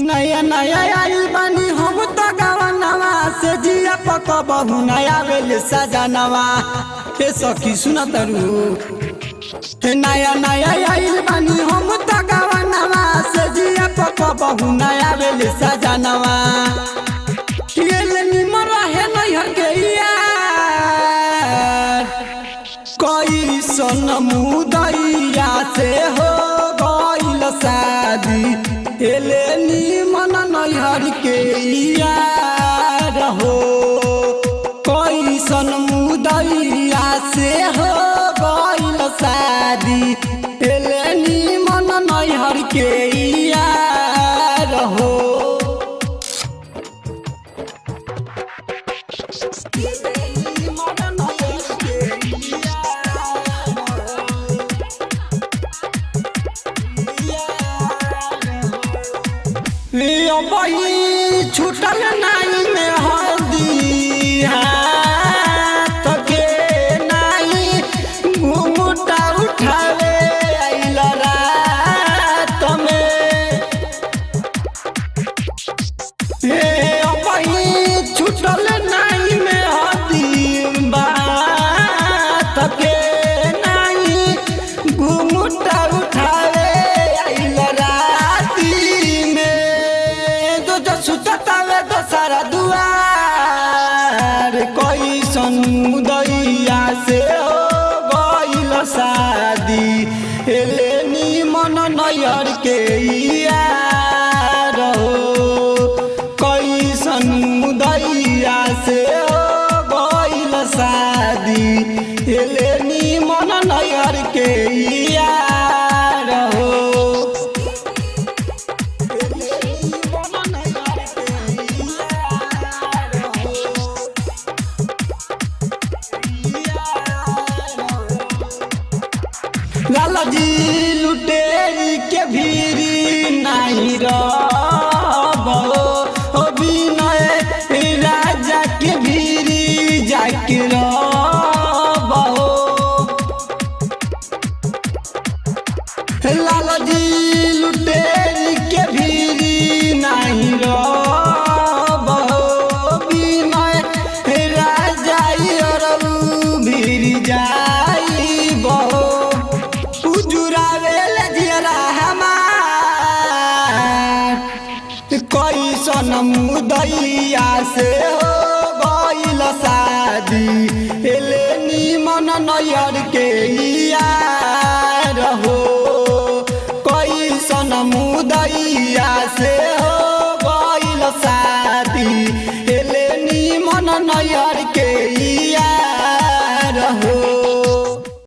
नया नया आइल बानी हम तो गवनवा से जिया पक बहु नया वेल सजनवा हे सखी सुना तरू हे नया नया आइल बानी हम तो गवनवा से जिया पक बहु नया वेल सजनवा ये निमर रहे नहीं के यार कोई सनमुदैया से हो गइल शादी एले निमन नैहर के यार हो कोई सनमुदैया से हो गइल शादी एले निमन नैहर के यार हो बही छूटल नाई में हदी तो के नाई घूमटा उठावे आइल रात में बही छूटल नाई में हदी बात के नाई घूमटा उठावे आइल सुततावे तो सारा दुआर कोई सनमुदैया से हो गइल शादी एले निमन नैहर के यार हो कोई सनमुदैया से हो गइल शादी एले निमन नैहर के यार हो लालजी लुटेरी के भीरी नहीं रहो विनय राजा के भीरी जाके रहो लालजी लुटेरी के भीरी नहीं रहो विनय राजा भीरी जाई बहो कोई सनमुदैया से